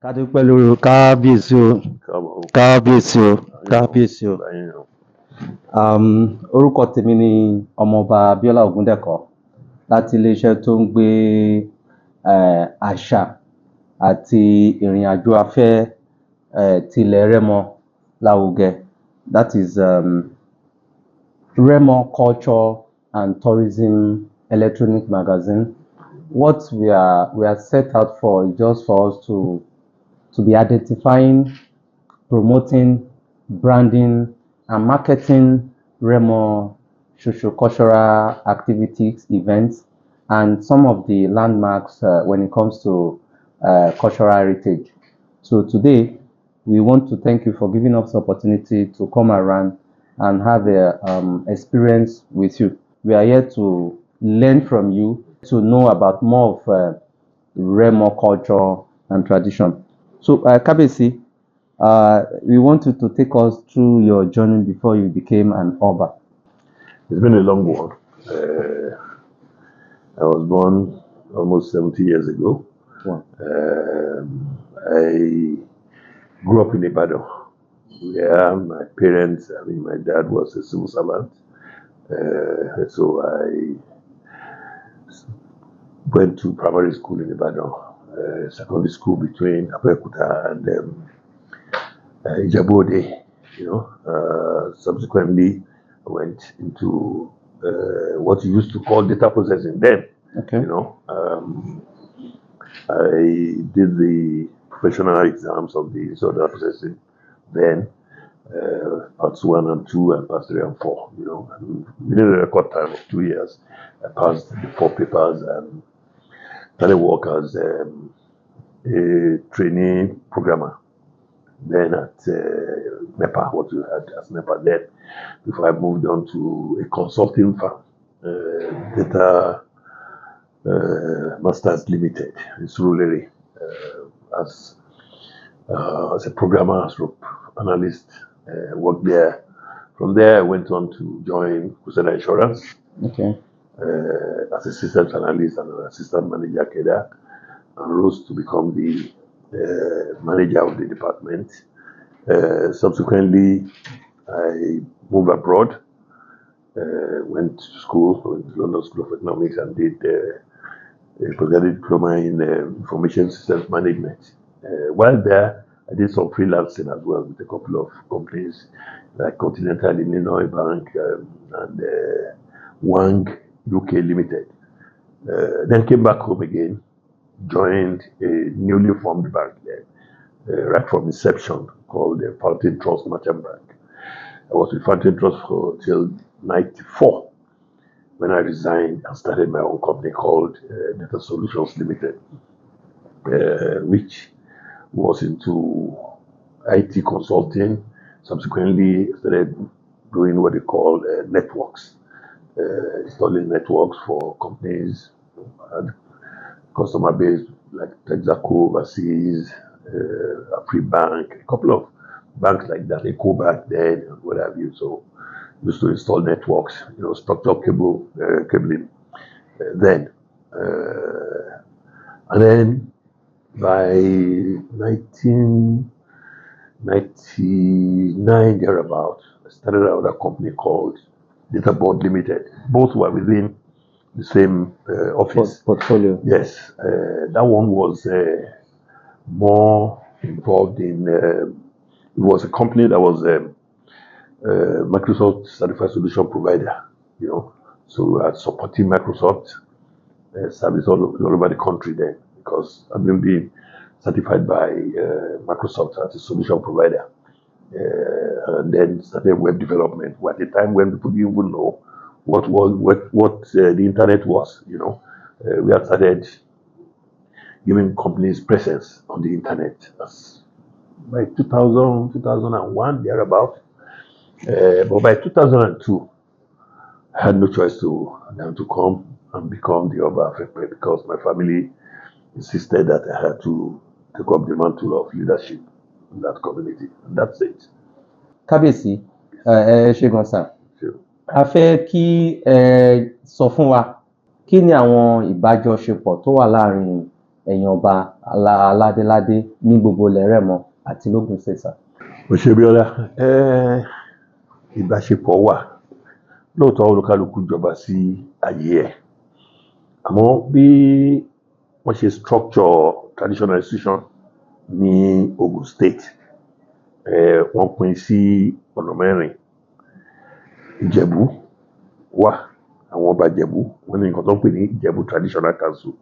Ká dúpẹ́ lórí kábíyèsí o, kábíyèsí o, kábíyèsí o. Orúkọ tèmi ni ọmọọba Abíọ́lá Ògúndẹ̀kọ́ láti iléeṣẹ́ tó ń gbé àṣà àti ìrìn àjò afẹ́ tilẹ̀ Rẹ́mọ lárugẹ. That is Rẹ́mọ Culture and Tourism Electronic Magazine. What we are set out for is just for us to be identifying, promoting, branding, and marketing Rẹ́mọ socio-cultural activities, events, and some of the landmarks when it comes to cultural heritage. So today, we want to thank you for giving us the opportunity to come around and have an experience with you. We are here to learn from you, to know about more of Rẹ́mọ culture and tradition. So, Kabesi, we want you to take us through your journey before you became an Oba. It's been a long one. I was born almost 70 years ago. Wow. I grew up in Ibadan, where my parents, my dad was a civil servant. So I went to primary school in Ibadan, secondary school between Abeokuta and Ijebu-Ode. Subsequently, I went into what you used to call data processing then. Okay. I did the professional exams of the data processing then, parts 1 and 2 and parts 3 and 4. Within a record time of 2 years, I passed the 4 papers and started work as a trainee programmer. Then at NEPA, what you had as NEPA then, before I moved on to a consulting firm, Data Masters Limited in Surulere, as a programmer, as analyst, worked there. From there, I went on to join Crusader Insurance. Okay. As a systems analyst and an assistant manager cadre, and rose to become the manager of the department. Subsequently, I moved abroad, went to school, went to London School of Economics, and did a postgraduate diploma in information systems management. While there, I did some freelancing as well with a couple of companies like Continental Illinois Bank and Wang UK Limited. Then came back home again, joined a newly formed bank there, right from inception, called the Fountain Trust Merchant Bank. I was with Fountain Trust till '94, when I resigned and started my own company called Data Solutions Limited, which was into IT consulting. Subsequently, started doing what they call networks, installing networks for companies and customer base like Texaco overseas, Afribank, a couple of banks like that, EcoBank then, and what have you. So used to install networks, structured cabling then. And then by 1999 thereabout, I started another company called Data Board Limited. Both were within the same office. Portfolio. Yes, that one was more involved in, it was a company that was Microsoft certified solution provider, so we are supporting Microsoft service all over the country then, because I've been being certified by Microsoft as a solution provider, and then started web development. At the time when people didn't even know what the internet was, we had started giving companies presence on the internet. That's by 2000, 2001, thereabout. But by 2002, I had no choice than to come and become the Oba of Elepe, because my family insisted that I had to take up the mantle of leadership in that community. And that's it. Kábíyèsí, ṣé gan sà. A fẹ́ kí ẹ sọ fún wa kí ni àwọn ìbájọṣepọ̀ tó wà láàrin ẹ̀yin ọba aládéládé ní gbogbo ilẹ̀ Rẹ́mọ àti lógùn state. Òṣèbíọ́lá, ìbáṣepọ̀ wà lóòótọ́ olúkálùkù jọba sí ayé ẹ̀, àmọ́ bí wọ́n ṣe structure traditional institution ní Ogun State, wọ́n pín sí ọ̀nà mẹ́rin. Ìjẹ̀bú wà, àwọn ọba Ìjẹ̀bú wọ́n ní nǹkan tó ń pè ní Ìjẹ̀bú Traditional Council.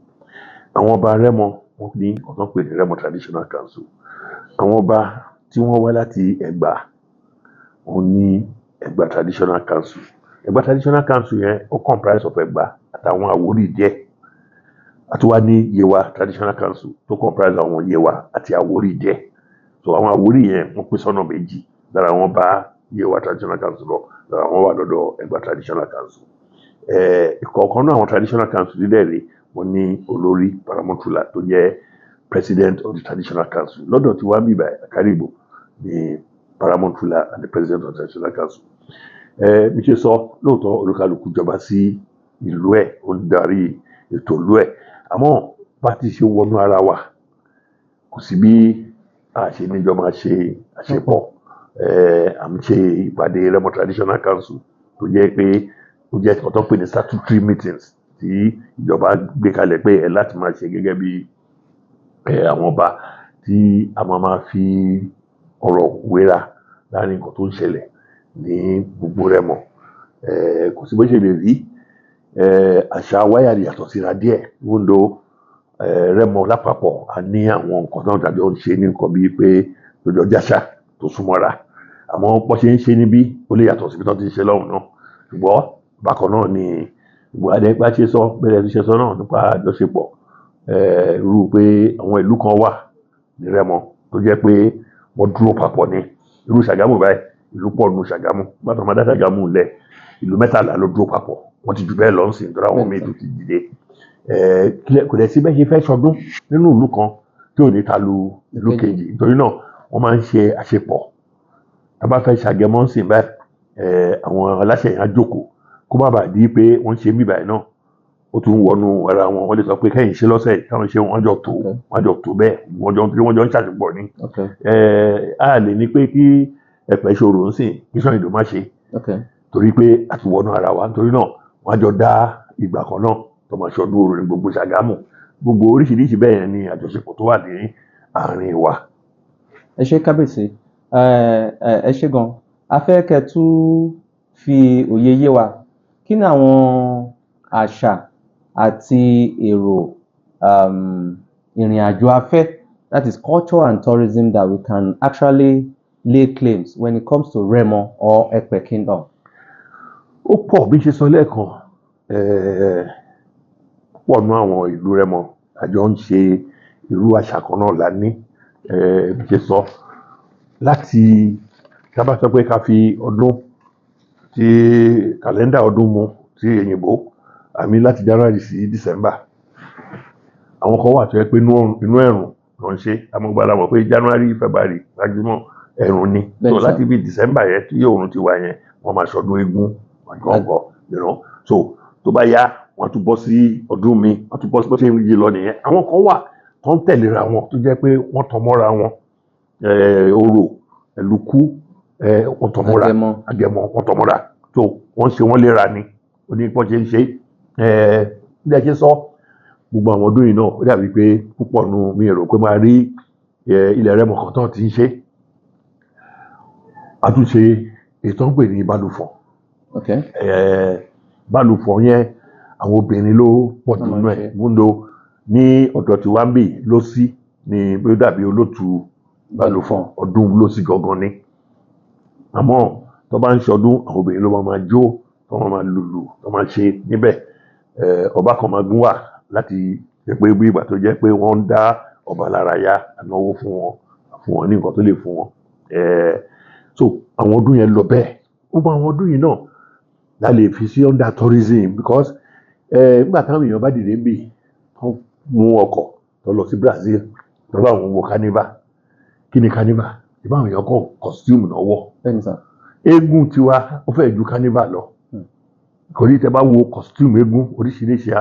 Àwọn ọba Rẹ́mọ wọ́n ní nǹkan tó ń pè ní Rẹ́mọ Traditional Council. Àwọn ọba tí wọ́n wá láti Ẹ̀gbá wọ́n ní Ẹ̀gbá Traditional Council. Ẹ̀gbá Traditional Council yẹn ó comprise of Ẹ̀gbá àtàwọn Àwórì díẹ̀. Àti wá ní Yewa Traditional Council tó comprise àwọn Yewa àti Àwórì díẹ̀. So àwọn Àwórì yẹn wọ́n pín sọ́nà méjì, lára wọn bá Yewa Traditional Council lọ, lára wọn wà lọ́dọ̀ Ẹ̀gbá Traditional Council. Ìkọ̀ọ̀kan náà àwọn Traditional Council dídẹ̀ rèé, wọ́n ní olórí paramount ruler tó jẹ́ President of the Traditional Council. Lọ́dọ̀ tí wọ́n ń bíbá Àkàrìgbò ní paramount ruler and the President of the Traditional Council. Bí ṣe sọ, lóòótọ́ olúkálùkù jọba sí ìlú ẹ̀, ó ń darí ètò ìlú ẹ̀, àmọ́ bá ti ṣe wọnú ara wa kò sí bí a ṣe níjọ máa ṣe àṣepọ̀. À ń ṣe ìpàdé Rẹ́mọ Traditional Council tó jẹ́ pé ó jẹ́ ọ̀tọ̀ pé ní statutory meetings tí ìjọba gbé kalẹ̀ pé ẹ láti máa ṣe gẹ́gẹ́ bí àwọn ọba tí a máa fi ọ̀rọ̀ wéra láàrin nǹkan tó ń ṣẹlẹ̀ ní gbogbo Rẹ́mọ. Kò sí bó ṣe lè rí, àṣà wáyà yàtọ̀ síra díẹ̀, wúndo Rẹ́mọ lápapọ̀ a ní àwọn nǹkan náà tàbí ó ń ṣe ní nǹkan bíi pé lójó jáṣà tó súnmọ́ra, àmọ́ bó ṣe ń ṣe níbí ó lè yàtọ̀ síbi tó ti ń ṣe lọ́hùn náà. Ṣùgbọ́n bákan náà ni gbogbo adẹ́gbá ṣe sọ, bẹ́ẹ̀ ti ṣe sọ náà nípa àjọṣepọ̀, irú pé àwọn ìlú kan wà ní Rẹ́mọ tó jẹ́ pé wọ́n dúró papọ̀ ní irú Ṣàgámù báyìí, ìlú pọ̀ nù Ṣàgámù, bàtà máa dá Ṣàgámù lẹ̀, ìlú 13 ló dúró papọ̀, wọ́n ti jù bẹ́ẹ̀ lọ sí nítorí àwọn míì tó ti dìde. Kò dẹ̀ sí bẹ́ẹ̀ ṣe fẹ́ ṣọdún nínú ìlú kan tí ò ní ta lu ìlú kejì, nítorí náà wọ́n máa ń ṣe àṣepọ̀. Tá bá fẹ́ ṣàgẹmọ́ sí báyìí, àwọn aláṣẹ yẹn á jókòó kó má bàa di pé wọ́n ṣe mí báyìí náà ó tún wọnú ara wọn. Wọ́n lè sọ pé kẹ́yìn ṣe lọ́sẹ̀ táwọn ṣe wọ́n jọ tó bẹ́ẹ̀, wọ́n jọ ń ṣàṣepọ̀ ní. A lè ní pé kí Ẹ̀pẹ́ ṣòro ń sìn kí Ṣàngó má ṣe, torí pé a ti wọnú ara wa. Nítorí náà wọ́n á jọ dá ìgbà kan náà tó máa ṣọdún orò ní gbogbo Ṣàgámù. Gbogbo oríṣiríṣi bẹ́ẹ̀ yẹn ni àjọṣepọ̀ tó wà ní àárín wa. Ẹ ṣé kábíyèsí, ẹ ṣé gan. A fẹ́ kẹ́ tún fi òye yé wa, kí ni àwọn àṣà àti èrò ìrìn àjò afẹ́, that is culture and tourism, that we can actually lay claims when it comes to Rẹ́mọ or Ẹ̀pẹ́ Kingdom? Ó pọ̀ bí ṣe sọ lẹ́ẹ̀kan, pọ̀ nú àwọn ìlú Rẹ́mọ àjọ ń ṣe irú àṣà kan náà la ní. Bí ṣe sọ, láti tá bá sọ pé ká fi ọdún tí kàlẹ́ndà ọdún mu tí òyìnbó, àmì láti January sí December, àwọn kan wà tó yẹ pé inú ẹ̀rùn ló ń ṣe. Amọ̀gbàlà mọ̀ pé January February maximum ẹ̀rùn ni, so láti bí December yẹn tí òòrùn ti wà yẹn wọ́n máa ṣọdún eégún ọ̀gọ̀, so tó bá yá wọ́n tún bọ́ sí ọdún mi, wọ́n tún bọ́ sí bó ṣe ń yí lọ nìyẹn. Àwọn kan wà tó ń tẹ̀léra wọn tó jẹ́ pé wọ́n tàn mọ́ra wọn, orò, ẹ̀lùkú, wọ́n tàn mọ́ra, Agẹmọ wọ́n tàn mọ́ra, so wọ́n ṣe wọ́n léra ni, ó ní bó ṣe ń ṣe. Bí ẹ ṣe sọ, gbogbo àwọn ọdún yìí náà ó dàbí pé púpọ̀ nù mi rò pé máa rí ilẹ̀ Rẹ́mọ kan tán ti ń ṣe. A tún ṣe ètò ń pè ní Balùfọ̀n. Balùfọ̀n yẹn àwọn obìnrin ló pọ̀ jù nínú ẹ̀, múndo ní ọ̀dọ̀ tí wá ń bì ló sí ni bí ó dàbí olóòtú Balùfọ̀n ọdún ló sí gangan ni. Àmọ́ tó bá ń ṣọdún àwọn obìnrin ló máa jó, tó máa lùlù, tó máa ṣe níbẹ̀. Ọba kan máa gún wà láti ṣe pé bí ìgbà tó jẹ́ pé wọ́n ń dá ọba lára yá, ànáwó fún wọn ní nǹkan tó lè fún wọn. So àwọn ọdún yẹn lọ bẹ́ẹ̀. Gbogbo àwọn ọdún yìí náà la lè fi sí under tourism, because nígbà táwọn èèyàn bá dìde ń bì wọ́n mú ọkọ̀ tó lọ sí Brazil lọ́wọ́ àwọn wo carnival. Kí ni carnival? Ìbáwọn èèyàn kọ́ costume náà wọ̀. Eégún tiwa ó fẹ́ ju carnival lọ. Kò ní tẹ́ bá wo costume eégún, oríṣiríṣi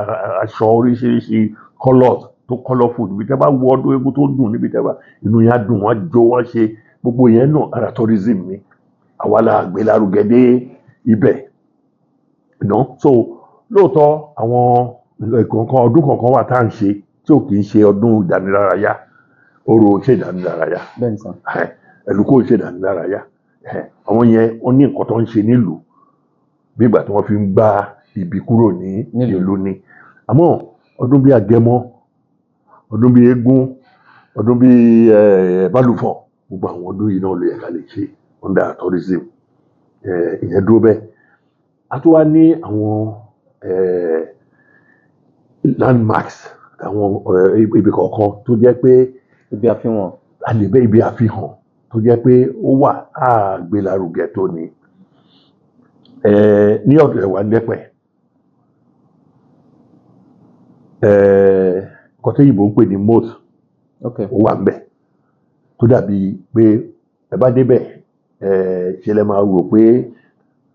aṣọ, oríṣiríṣi colours tó colourful níbi tẹ́ bá wo ọdún eégún tó dùn níbi tẹ́ bá inú yẹn á dùn wọ́n jó wọ́n ṣe gbogbo yẹn náà ara tourism ni àwa la gbé lárugẹ dé ibẹ̀ so lóòótọ́ àwọn ìkọ̀ọ̀kan ọdún kọ̀ọ̀kan wà tá à ń ṣe tí ò kì í ṣe ọdún ìdánilárayá orò ṣe ìdánilárayá ẹ̀lùkò ṣe ìdánilárayá àwọn yẹn wọ́n ní nǹkan tó ń ṣe nílùú bí ìgbà tí wọ́n fi ń gbá ibi kúrò ní ìlú ni àmọ́ ọdún bíi Agẹmọ ọdún bíi eégún ọdún bíi Bálùfọ̀n gbogbo àwọn ọdún yìí náà ló yẹ ká lè ṣe under tourism ìyẹn dúró bẹ́ẹ̀ a tún wá ní àwọn landmarks àwọn ibi kọ̀ọ̀kan tó jẹ́ pé ibi àfihàn àlèbẹ́ ibi àfihàn tó jẹ́ pé ó wà àgbélárugẹ tó ní ní ọ̀dọ̀ ẹ̀wà lẹ́pẹ̀ kọ́tẹ́ ìbò ń pè ní moat ó wà ń bẹ̀ tó dàbí pé ẹ bá débẹ̀ ṣe lẹ máa rò pé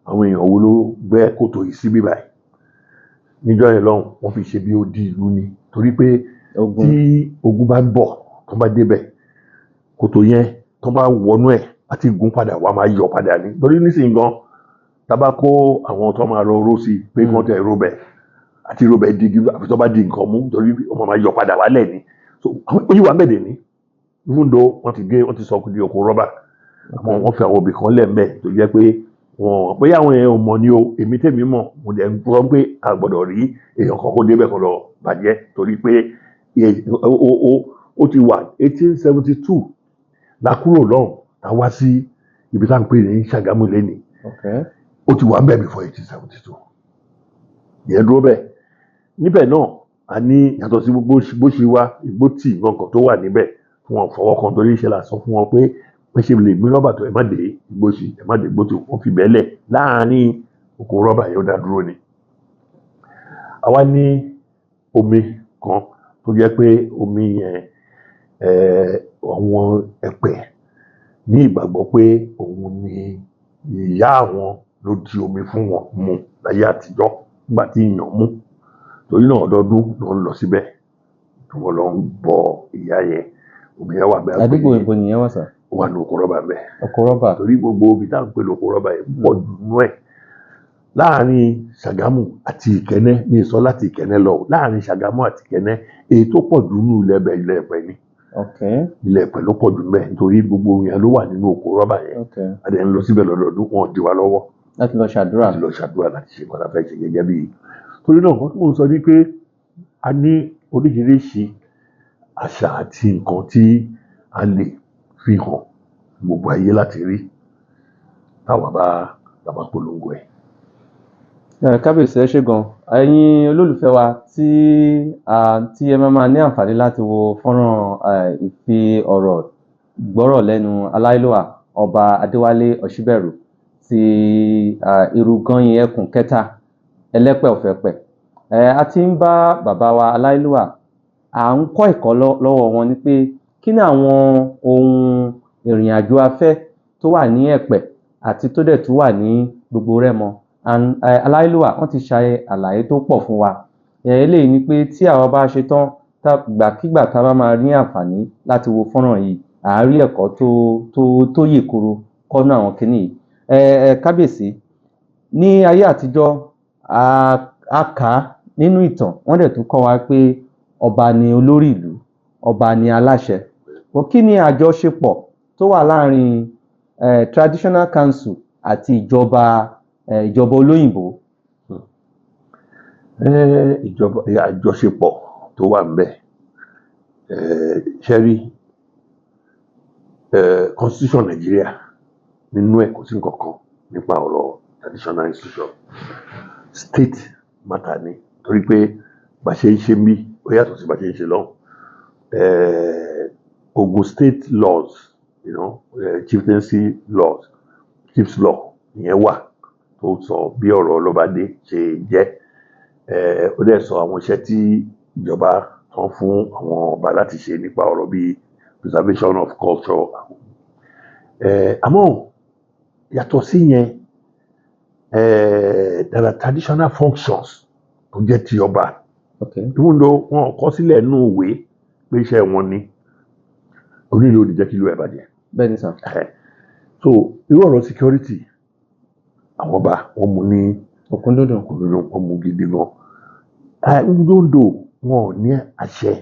àwọn èèyàn wo ló gbẹ́ kòtò yìí sí bíbáyìí níjọ́ yẹn lọ́hùn wọ́n fi ṣe bí ó di ìlú ni torí pé tí ogun bá ń bọ̀ tó bá débẹ̀ kòtò yẹn tó bá wọnú ẹ̀ àti gun padà wà máa yọ padà ní torí nísìnyí gan tábà kó àwọn tó máa lọ ró sí pé kí wọ́n tẹ̀ ró bẹ̀ àti ró bẹ̀ digi àfi tó bá di nǹkan mú torí wọ́n máa yọ padà wálẹ̀ ni so ó yí wà mẹ́ẹ̀dẹ̀ ní even though wọ́n ti sọ di oko rọ́bà àmọ́ wọ́n fi àwọn òbí kan lẹ̀ mẹ́ tó jẹ́ pé wọ́n bóyá àwọn èèyàn ò mọ̀ ní o èmi tèmi mọ̀ mo dẹ̀ ń gbọ́ pé a gbọ́dọ̀ rí èèyàn kan kó débẹ̀ kan lọ bàjẹ́ torí pé ó ti wà 1872 la kúrò lọ́hùn tá wá sí ibi tá à ń pè ní Ṣàgámù lẹ́nìí ó ti wà ń bẹ̀ before 1872 ìyẹn dúró bẹ́ẹ̀ níbẹ̀ náà a ní yàtọ̀ sí gbogbo bó ṣe wá igbó tì nǹkan tó wà níbẹ̀ fún wọn fọwọ́ kan torí ìṣẹ̀lẹ̀ àsọ fún wọn pé wọ́n ṣe lè gbé rọ́bà tó ẹ má dé igbó sí ẹ má dé igbó tó wọ́n fi bẹ́ẹ̀lẹ̀ láàárín oko rọ́bà yóò dá dúró ni. àwa ní omi kan tó jẹ́ pé omi yẹn àwọn ẹ̀pẹ̀ ní ìgbàgbọ́ pé òun ni ìyá àwọn ló di omi fún wọn mu láyé àtijọ́ nígbà tí ìyàn mú torí náà ọdọọdún ló ń lọ síbẹ̀ tí wọ́n lọ ń bọ ìyá yẹn omi yẹn wà bẹ́ẹ̀. àdúgbò ìbò nìyẹn wà sà. ó wà ní oko rọ́bà bẹ́ẹ̀. oko rọ́bà. torí gbogbo omi tá à ń pè lóko rọ́bà yẹn pọ̀ dùnú ẹ̀ láàrin Ṣàgámù àti Ìkẹ́nnẹ́ ní ìsọ láti Ìkẹ́nnẹ́ lọ láàrin Ṣàgámù àti Ìkẹ́nnẹ́ èyí tó pọ̀ dùnú ilẹ̀ Ẹ̀pẹ̀ ni. ilẹ̀ Ẹ̀pẹ̀ ló pọ̀ dùnú bẹ́ẹ̀ nítorí gbogbo yẹn ló wà nínú oko rọ́bà yẹn a dẹ̀ ń lọ síbẹ̀ lọ́dọọdún wọn di wa lọ́wọ́. láti lọ ṣàdúrà láti ṣe kọ́ta fẹ́ ṣe gẹ́gẹ́ bí torí náà wọ́n tún sọ ní pé a ní oríṣiríṣi àṣà àti nǹkan tí a lè fi hàn gbogbo ayé láti rí táwa bá polongo ẹ̀. kábíyèsí ẹ ṣé gan ẹ̀yin olólùfẹ́ wa tí ẹ máa ní àǹfààní láti wo fọ́nrán ìfi ọ̀rọ̀ gbọ́rọ̀ lẹ́nu Alayeluwa ọba Adewale Osiberu ti Irúgànyìn ẹkùn kẹta Ẹlẹ́pẹ̀ Ọ̀fẹ́pẹ̀ a ti ń bá bàbá wa Alayeluwa à ń kọ́ ẹ̀kọ́ lọ́wọ́ wọn ni pé kí ni àwọn ohun ìrìn àjò afẹ́ tó wà ní Ẹ̀pẹ̀ àti tó dẹ̀ tún wà ní gbogbo Rẹ́mọ Alayeluwa wọ́n ti ṣe àlàyé tó pọ̀ fún wa eléyìí ni pé tí àwa bá ṣe tán gbàkígbà tá a bá máa rí àǹfààní láti wo fọ́nrán yìí à á rí ẹ̀kọ́ tó yè koro kọ́nú àwọn kinní yìí kábíyèsí ní ayé àtijọ́ a kà á nínú ìtàn wọ́n dẹ̀ tún kọ́ wa pé ọba ni olórí ìlú ọba ni aláṣẹ kí ni àjọṣepọ̀ tó wà láàrin traditional council àti ìjọba olóyìnbó. àjọṣepọ̀ tó wà ńbẹ̀ ṣẹ́rí constitution Nàìjíríà nínú ẹ̀ kò sí nǹkan kan nípa ọ̀rọ̀ traditional institution state matter ni torí pé bá ṣe ń ṣe mí ó yàtọ̀ sí bá ṣe ń ṣe lọ́hùn Ogun state laws chieftaincy laws chiefs law ìyẹn wà tó sọ bí ọ̀rọ̀ ọlọ́bàdé ṣe jẹ́ ó dẹ̀ sọ àwọn iṣẹ́ tí ìjọba tán fún àwọn ọba láti ṣe nípa ọ̀rọ̀ bíi preservation of culture àmọ́ yàtọ̀ sí yẹn there are traditional functions tó jẹ́ ti ọba Okay. even though wọn kọ sílẹ̀ nínú ìwé pé iṣẹ́ wọn ni onílé ò ní jẹ́ kí ìlú ẹ̀ bàjẹ́. Bẹ́ẹ̀ni sà. So irú ọ̀rọ̀ security àwọn ọba wọn mú ní Òkúndùndùn. wọn mú gidi gan. Ndondo wọn ò ní àṣẹ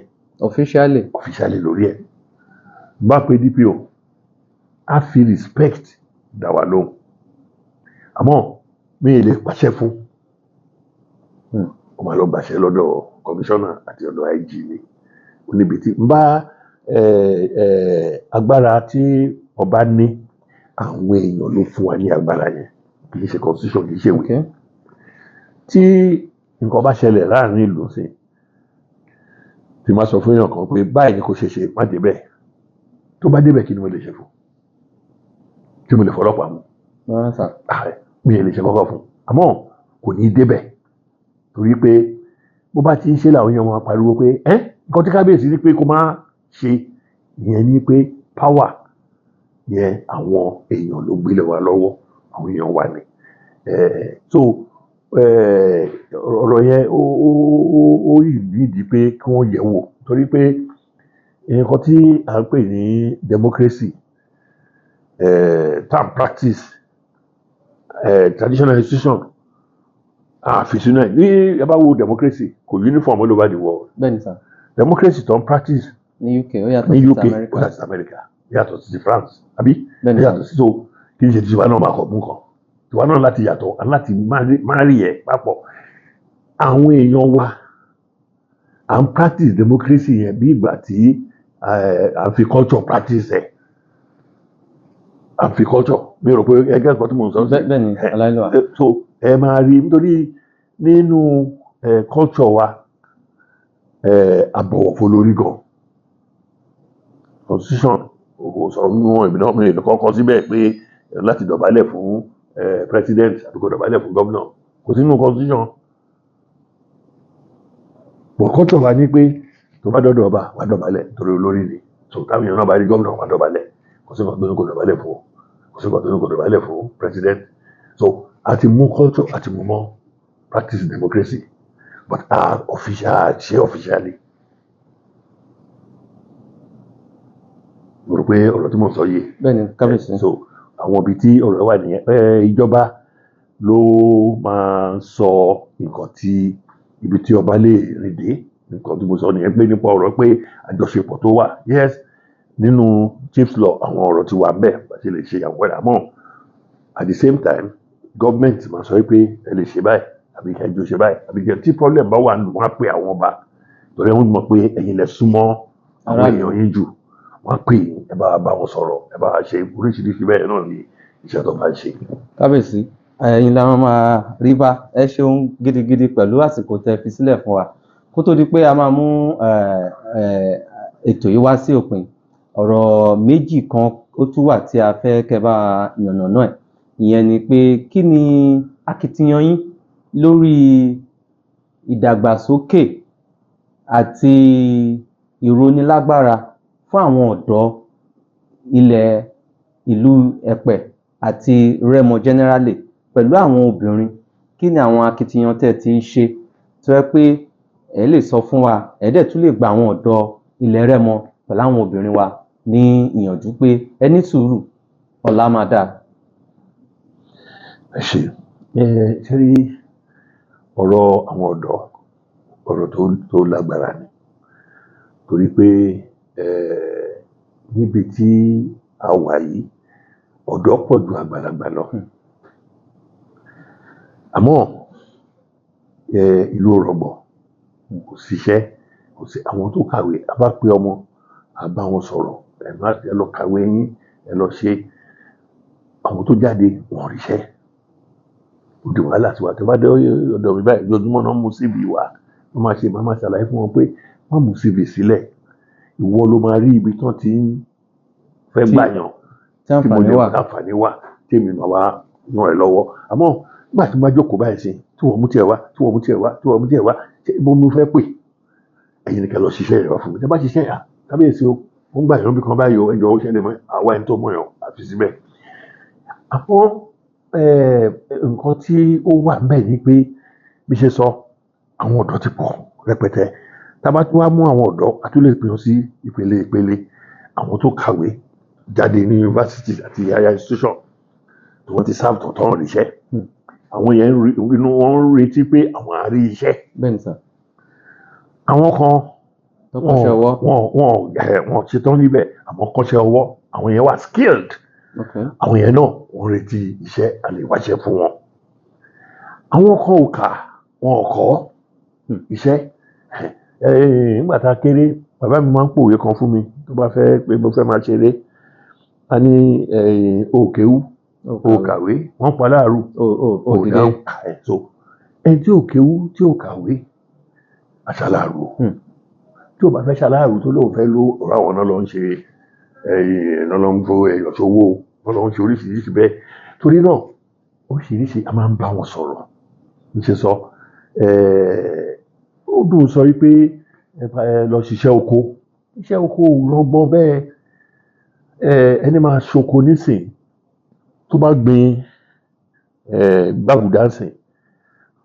officially lórí ẹ̀. Bá pe DPO á fi respect dá wa lóhùn àmọ́ mi ì lè pàṣẹ fún ó máa lọ gbàṣẹ lọ́dọ̀ commissioner àti ọ̀dọ̀ IG ni níbi tí n bá agbára tí ọba ní àwọn èèyàn ló fún wa ní agbára yẹn kì í ṣe constitution kì í ṣe ìwé. Tí nǹkan bá ṣẹlẹ̀ láàrin ìlú sí tí máa sọ fún èèyàn kan pé báyìí ni kò ṣe má débẹ̀ tó bá débẹ̀ kí ni mo lè ṣe fún kí mo lè fọlọ́pàá mú mi ò lè ṣe kọ́kọ́ fún àmọ́ kò ní débẹ̀ torí pé bó bá ti ń ṣe làwọn èèyàn máa pariwo pé nǹkan tí kábíyèsí ní pé kó má ṣe ìyẹn ni pé power yẹn àwọn èèyàn ló gbélé wa lọ́wọ́ àwọn èèyàn wà ní so ọ̀rọ̀ yẹn ó nídìí pé kí wọ́n yẹ̀ wò torí pé nǹkan tí à ń pè ní democracy term practice traditional institution àfisùn náà ní ẹ bá wo democracy kò uniform all over the world. Bẹ́ẹ̀ni sà. Democracy tó ń practice ní UK ó yàtọ̀ sí America yàtọ̀ sí France àbí Bẹ́ẹ̀ni yàtọ̀ sí so kì í ṣe tiwa náà máa kọ̀ mú kan tiwa náà láti yàtọ̀ láti máa rí ẹ̀ papọ̀ àwọn èèyàn wa à ń practice democracy yẹn bí ìgbà tí à ń fi culture practice ẹ̀ à ń fi culture mi rò pé ẹgbẹ́ nǹkan tí mo ń sọ sí. Bẹ́ẹ̀ni Alayeluwa. So ẹ máa rí nítorí nínú culture wa àbọ̀wọ̀ fólórí gan constitution kò sọ nínú ìbí náà mi kọ́kọ́ síbẹ̀ pé láti dọ̀bálẹ̀ fún president àbí kò dọ̀bálẹ̀ fún governor kò sínú constitution but culture wa ní pé tó bá dọ́dọ̀ ọba wà dọ̀bálẹ̀ torí olórí ni so táwọn èèyàn náà bá rí governor wà dọ̀bálẹ̀ kò sí nǹkan tó ní kò dọ̀bálẹ̀ fún kò sí nǹkan tó ní kò dọ̀bálẹ̀ fún president so àti mú culture àti mú mọ́ practice democracy but officially mo rò pé ọ̀rọ̀ tí mo sọ yìí. Bẹ́ẹ̀ni kábíyèsí. So àwọn ibi tí ọ̀rọ̀ wà nìyẹn ìjọba ló máa ń sọ nǹkan tí ibi tí ọba lè rìn dé nǹkan tí mo sọ nìyẹn pé nípa ọ̀rọ̀ pé àjọṣepọ̀ tó wà yes nínú chiefs law àwọn ọ̀rọ̀ ti wà bẹ́ẹ̀ bá ṣe lè ṣe àwọn ẹ̀rọ àmọ́ at the same time government máa sọ pé ẹ lè ṣe báyìí àbí ẹjọ́ ṣe báyìí àbí tí problem bá wà nù wọ́n á pè àwọn ọba torí wọ́n mọ̀ pé ẹ̀yin lẹ súnmọ́ àwọn èèyàn yín jù wọ́n á pè ẹ bá wọn sọ̀rọ̀ ẹ bá ṣe oríṣiríṣi bẹ́ẹ̀ náà ní iṣẹ́ tó bá ń ṣe. Kábíyèsí ẹ̀yin la máa rí bá ẹ ṣeun gidigidi pẹ̀lú àsìkò tẹ́ fi sílẹ̀ fún wa kó tó di pé a máa mú ètò yìí wá sí òpin ọ̀rọ̀ méjì kan ó tún wà tí a fẹ́ kẹ́ bá yànnàná ẹ̀ ìyẹn ni pé kí ni akitiyan yín lórí ìdàgbàsókè àti ìrónilágbára fún àwọn ọ̀dọ́ ìlú Ẹ̀pẹ́ àti Rẹ́mọ generally pẹ̀lú àwọn obìnrin kí ni àwọn akitiyan tẹ́ ti ń ṣe tó yẹ pé ẹ lè sọ fún wa ẹ dẹ̀ tún lè gba àwọn ọ̀dọ́ ilẹ̀ Rẹ́mọ pẹ̀lú àwọn obìnrin wa ní ìyànjú pé ẹ ní sùúrù ọ̀la máa dáa. Ẹ ṣe ṣe rí ọ̀rọ̀ àwọn ọ̀dọ́ ọ̀rọ̀ tó lágbára ni torí pé níbi tí a wà yìí ọ̀dọ́ pọ̀ ju àgbàlagbà lọ àmọ́ ìlú rọ̀gbọ̀ kò síṣẹ́ kò sí àwọn tó kàwé a bá pe ọmọ a bá wọn sọ̀rọ̀ ẹ lọ kàwé yín ẹ lọ ṣe àwọn tó jáde wọn ríṣẹ́ òde wàhálà tiwa tó bá dé ọ̀dọ̀ mi báyìí lójúmọ́ náà mú CV wá wọ́n máa ṣàlàyé fún wọn pé wọ́n mú CV sílẹ̀ ìwọ ló máa rí ibi tán ti ń fẹ́ gbàyàn tí mo lè wà àǹfààní wà tèmi máa wá ràn ẹ́ lọ́wọ́ àmọ́ nígbà tí mo bá jókòó báyìí sí tí wọ́n mú tiẹ̀ wá mo mú fẹ́ pè ẹ̀yin nìkan lọ ṣiṣẹ́ ìrọ̀ fún mi tí a bá ṣiṣẹ́ kábíyèsí o wọ́n gbà yàn bí kan báyìí o ẹjọ́ ó ṣẹlẹ̀ mọ́ àwa ẹni tó mọ̀ yàn àfi síbẹ̀. àmọ́ nǹkan tí ó wà bẹ́ẹ̀ ni pé bí ṣe sọ àwọn ọ̀dọ́ ti pọ̀ rẹpẹtẹ. Tá bá tún wá mú àwọn ọ̀dọ́ a tún lè pè wọ́n sí ìpele àwọn tó kàwé jáde ní yunifásitì àti higher institution tí wọ́n ti serve tán ríṣẹ́. Àwọn yẹn inú wọn ń retí pé àwọn á rí iṣẹ́. Bẹ́ẹ̀ni sà. Àwọn kan tó kọ́ṣẹ́ ọwọ́. wọ́n ṣetán níbẹ̀ àmọ́ kọ́ṣẹ́ ọwọ́ àwọn yẹn wà skilled. Àwọn yẹn náà wọ́n retí iṣẹ́ àlèwáṣẹ́ fún wọn. Àwọn kan ò kà wọn ò kọ́ iṣẹ́. Nígbà tá a kéré bàbá mi máa ń pòwe kan fún mi tó bá fẹ́ pé mo fẹ́ máa ṣeré. A ní òkèwú òkàwé wọ́n pa láàrú òdáhùn. So ẹni tí òkèwú tí ò kàwé aṣáláàrú tí ò bá fẹ́ ṣaláàrú tó lóun fẹ́ ló ọ̀rọ̀ àwọn náà lọ ń ṣe lọ́lọ́ ń fo ẹ̀yọ̀ sówó lọ́lọ́ ń ṣe oríṣiríṣi bẹ́ẹ̀. Torí náà oríṣiríṣi a máa ń bá wọn sọ̀rọ̀. Ń ṣe sọ ó dùn sọ wípé lọ ṣiṣẹ́ oko. Iṣẹ́ oko ò rọgbọ́n bẹ́ẹ̀. Ẹni máa ṣoko nísìn tó bá gbin gbàgùdá sìn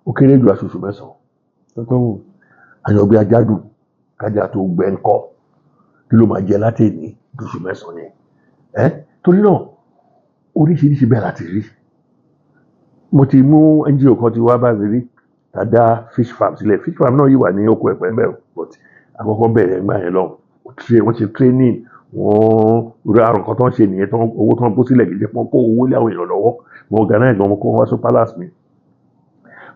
ó kéré jù aṣoṣù 9. Àyàngbé ajádùn kájà tó gbẹ ńkọ́ kí ló máa jẹ láti ní oṣù 9 ni. Torí náà oríṣiríṣi bẹ́ẹ̀ láti rí. Mo ti mú NGO kan ti wá bá mi rí tàdá fish farm sílẹ̀. Fish farm náà yìí wà ní oko ẹ̀pẹ́ bẹ́ẹ̀ but àkọ́kọ́ bẹ̀rẹ̀ ẹgbà yẹn lọ wọ́n ṣe training wọ́n rí àrùn kan tó ń ṣe nìyẹn owó tó ń kó sílẹ̀ kìí ṣe pọ́n kó owó lé àwọn èèyàn lọ́wọ́. Wọ́n organize wọn kó wá sí palace mi.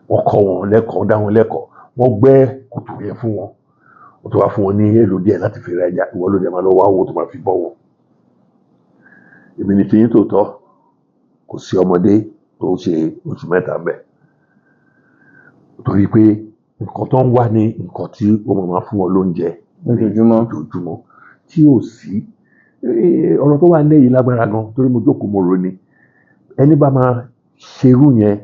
Wọ́n kọ́ wọn lẹ́kọ̀ọ́ dá wọn lẹ́kọ̀ọ́. Wọ́n gbẹ́ kòtò yẹn fún wọn. Wọ́n tó wá fún wọn ní èlò díẹ̀ láti fi ra ẹja. Ìwọ ló dẹ̀ máa lọ wá owó tó máa fi bọ́ wọn. Èmi ni tiyín tòótọ́ kò sí ọmọdé tó ṣe oṣù 3 bẹ́ẹ̀. Torí pé nǹkan tó ń wá ní nǹkan tí ó máa fún wọn lóúnjẹ lójoojúmọ́ tí ò sí. Ọ̀rọ̀ tó wà lẹ́yìn lágbára gan torí mo jókòó mo rò ni. Ẹni bá máa ṣerú yẹn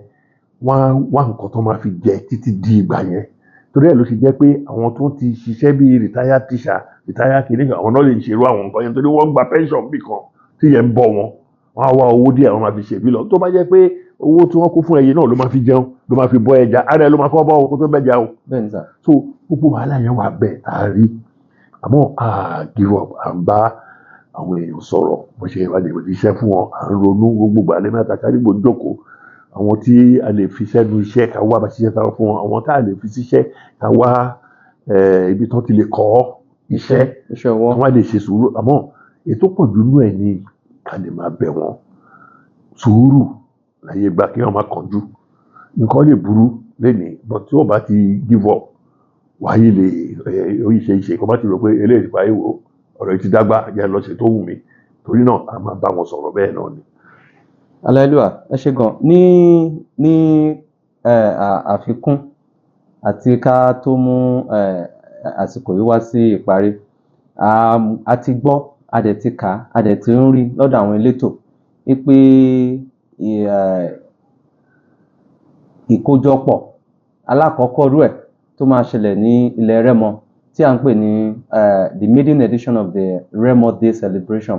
wá nǹkan tó máa fi jẹ títí di ìgbà yẹn. Torí ẹ̀ ló ṣe jẹ́ pé àwọn tó ti ṣiṣẹ́ bí retired teacher retired kìnìún àwọn náà lè ṣerú àwọn nǹkan yẹn torí wọ́n gba pension bí kan tí yẹn ń bọ̀ wọn. Wọ́n á wá owó díẹ̀ wọ́n máa fi ṣèbí lọ. Tó bá jẹ́ pé owó tí wọ́n kó fún ẹyẹ náà ló máa fi jẹun ló máa fi bọ́ ẹja ara ẹ ló máa kọ́ bọ́ oko tó bẹ́jà o. So gbogbo wàhálà yẹn wà bẹ́ẹ̀ tá a rí. Àmọ́ give up à ń bá àwọn èèyàn sọ̀rọ̀ bó ṣe wà lè iṣẹ́ fún wọn à ń ronú gbogbo àlẹ́ mẹ́ta kárígbò jókòó. Àwọn tí a lè fi sẹ́nu iṣẹ́ ká wá bá ṣiṣẹ́ táwọn fún wọn. Àwọn tá a lè fi ṣiṣẹ́ ká wá ibi tó ti lè kọ́ iṣẹ́ wọ́n lè ṣe sùúrù. Àmọ́ ètò pọ̀ jù nú ẹ̀ ní ká lè máa bẹ̀ wọ́n sùúrù láyé gbà kí wọ́n máa kánjú. Nǹkan lè burú lénìí but tí wọ́n bá ti give up wáyé lè oríṣiríṣi kó bá ti rò pé eléyìí parí wo ọ̀rọ̀ yìí ti dágbà jẹ́ lọ ṣe tó wù mí. Torí náà a máa bá wọn sọ̀rọ̀ bẹ́ẹ̀ náà ni. Alayeluwa ẹ ṣé gan ní àfikún àti ká tó mú àsìkò yìí wá sí ìparí. A ti gbọ́ a dẹ̀ ti kà a dẹ̀ ti ń rí lọ́dọ̀ àwọn elétò wípé ìkójọpọ̀ alákọ̀ọ́kọ́ rú ẹ̀ tó máa ṣẹlẹ̀ ní ilẹ̀ Rẹ́mọ tí à ń pè ní the maiden edition of the Rẹ́mọ Day celebration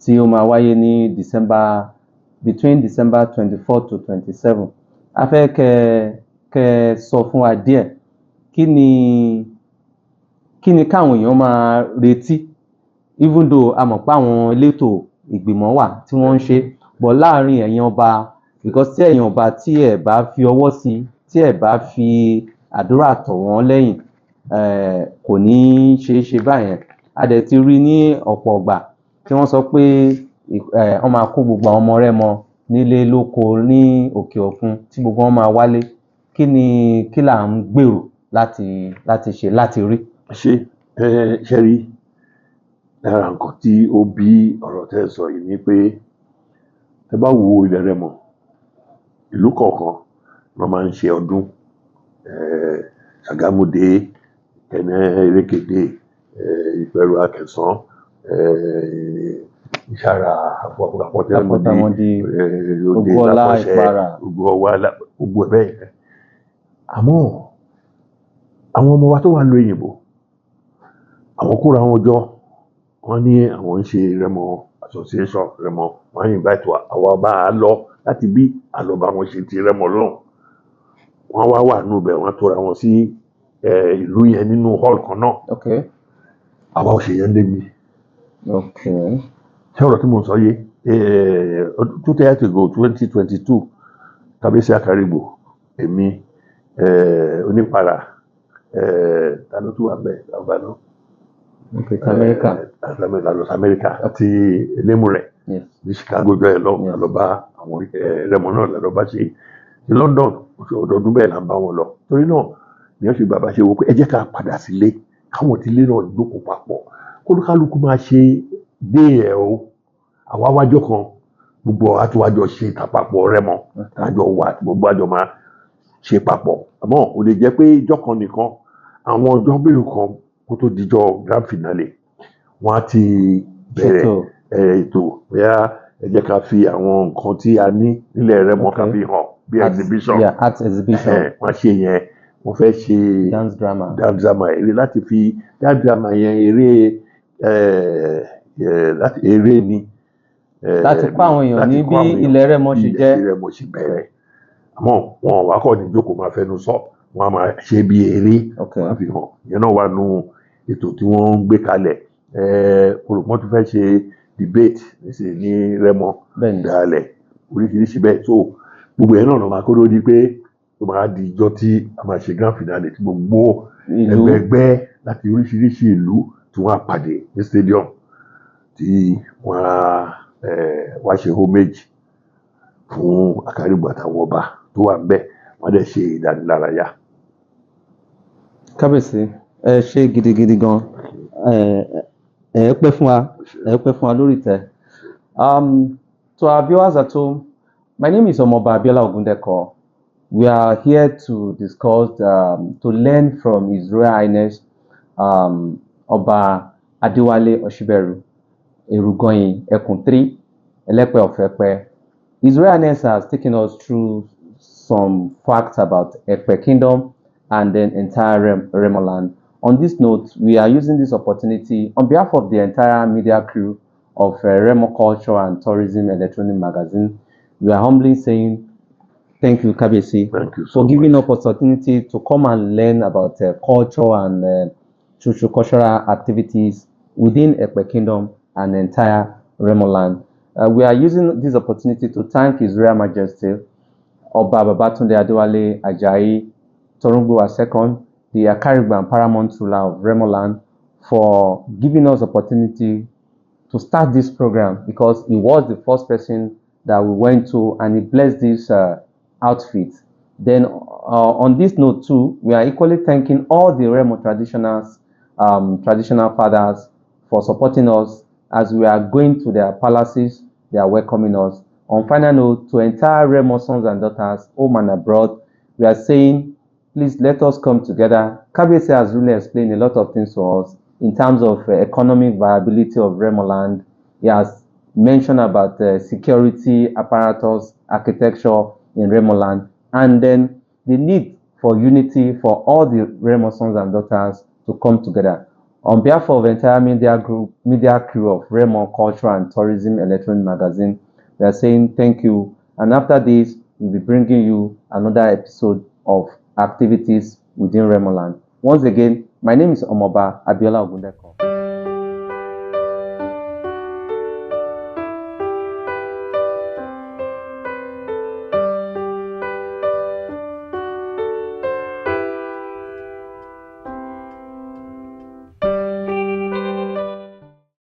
tí ó máa wáyé ní between December 24 to 27. A fẹ́ kẹ́ sọ fún wa díẹ̀ kí ni káwọn èèyàn máa retí even though a mọ̀ pé àwọn elétò ìgbìmọ̀ wà tí wọ́n ń ṣe bọ̀ láàrin ẹ̀yin ọba because tí ẹ̀yin ọba tí ẹ̀ bá fi ọwọ́ sí tí ẹ̀ bá fi àdúrà tọ̀ wọ́n lẹ́yìn kò ní ṣe báyẹn. A dẹ̀ ti rí ní ọ̀pọ̀ ọgbà tí wọ́n sọ pé wọ́n máa kó gbogbo àwọn ọmọ Rẹ́mọ nílé lóko ní òkè òkun tí gbogbo wọn máa wálé. Kí là ń gbèrò láti ṣe láti rí. Ṣe rí lára nǹkan tí ó bí ọ̀rọ̀ tẹ́ sọ yìí ni pé ẹ bá wo ilẹ̀ Rẹ́mọ ìlú kọ̀ọ̀kan wọ́n máa ń ṣe ọdún Ṣàgámùdé Kẹ̀nẹ́ Erékèdè Ìpẹ̀rù Akẹ̀sán Ìṣàrà Àpọ̀tẹ́mọdé Ògbọ́ọlá Ìpara gbogbo ẹ̀ bẹ́ẹ̀. Àmọ́ àwọn ọmọ wa tó wà lóyè òyìnbó àwọn kóra wọn jọ wọ́n ní àwọn ń ṣe Rẹ́mọ association Rẹ́mọ wọ́n á invite wa àwa bá a lọ láti bí àlọ́bà wọn ṣe ti Rẹ́mọ lọ́hùn. Wọ́n wá wà nù bẹ̀ wọ́n tóra wọn sí ìlú yẹn nínú hall kan náà. Okay. Àwa ò ṣe yẹn débi. Okay. Ṣé ọ̀rọ̀ tí mo sọ yé? 2 years ago 2022 Kábíyèsí Àkàrìgbò èmi Onípara ta ló tún wà bẹ́ẹ̀ lọ́ba náà. Okay, America. Lọ sí Amẹ́ríkà àti Elémùrẹ̀ ní Chicago jọ ẹ̀ lọ bá àwọn Rẹ́mọ náà lọ bá ṣe ní London ọdọọdún bẹ́ẹ̀ là ń bá wọn lọ. Torí náà ni wọ́n ṣe bàbá ṣe wò pé ẹ jẹ́ ká padà sílé káwọn tí ilé náà jókòó papọ̀ kólúkálukú máa ṣe dé ẹ̀ o àwa wájọ́ kan gbogbo àtiwájọ ṣe ìtàpapọ̀ Rẹ́mọ àjọ wà gbogbo àjọ máa ṣe papọ̀ àmọ́ ò lè jẹ́ pé ìjọ kan nìkan àwọn ọjọ́ mélòó kan kó tó dijọ́ grand finale wọ́n á ti bẹ̀rẹ̀ ètò bóyá ẹ jẹ́ ká fi àwọn nǹkan tí a ní nílẹ̀ Rẹ́mọ ká fi hàn bí exhibition art exhibition wọ́n ṣe yẹn wọ́n fẹ́ ṣe dance drama eré láti fi dance drama yẹn eré ni láti kọ́ àwọn èèyàn ní bí ilẹ̀ Rẹ́mọ ṣe jẹ́. ilẹ̀ Rẹ́mọ ṣe bẹ̀rẹ̀ àmọ́ wọn wá kọ́ ní jókòó máa fẹnu sọ wọn á máa ṣe bí eré wọn á fi hàn ìyẹn náà wà nù ètò tí wọ́n ń gbé kalẹ̀ olùkọ́ tó fẹ́ ṣe debate ní Rẹ́mọ dalẹ̀ oríṣiríṣi bẹ́ẹ̀ tó gbogbo yẹn náà lọ́ máa kó ló di pé ó máa di ijọ́ tí a máa ṣe grand finale tí gbogbo ẹgbẹ́ láti oríṣiríṣi ìlú tí wọ́n á pàdé ní stadium tí wọ́n á wá ṣe homage fún Àkàrìgbò àtàwọn ọba tó wà ńbẹ̀ wọ́n dẹ̀ ṣe ìdánilárayá. Kábíyèsí ẹ ṣe gidigidi gan ẹ pẹ́ fún wa lórí ìtẹ́. To our viewers at home, my name is Omoba Abiola Ogundeko. We are here to discuss, to learn from His Royal Highness Ọba Adewale Osiberu, Erugoyin Ekun 3, Elepe of Epe. His Royal Highness has taken us through some facts about Epe Kingdom and then entire Remo land. On this note, we are using this opportunity on behalf of the entire media crew of Remo Culture and Tourism Electronic Magazine. We are humbly saying thank you, Kabiyesi, for giving us opportunity to come and learn about culture and socio-cultural activities within Epe Kingdom and entire Remo land. We are using this opportunity to thank His Royal Majesty Oba Babatunde Adewale Ajayi Torungbowa II, the Àkàrìgbò and paramount ruler of Remo land, for giving us opportunity to start this program, because he was the first person that we went to and he blessed this outfit. Then on this note too, we are equally thanking all the Remo traditional fathers for supporting us as we are going to their palaces. They are welcoming us. On final note, to entire Remo sons and daughters, home and abroad, we are saying, please let us come together. Kabiyesi has really explained a lot of things to us in terms of economic viability of Remo land. He has mentioned about security apparatus, architecture in Remo land, and then the need for unity for all the Remo sons and daughters to come together. On behalf of the entire media crew of Remo Culture and Tourism Electronic Magazine, we are saying thank you. And after this, we'll be bringing you another episode of activities within Remo land. Once again, my name is Omoba Abiola Ogundeko.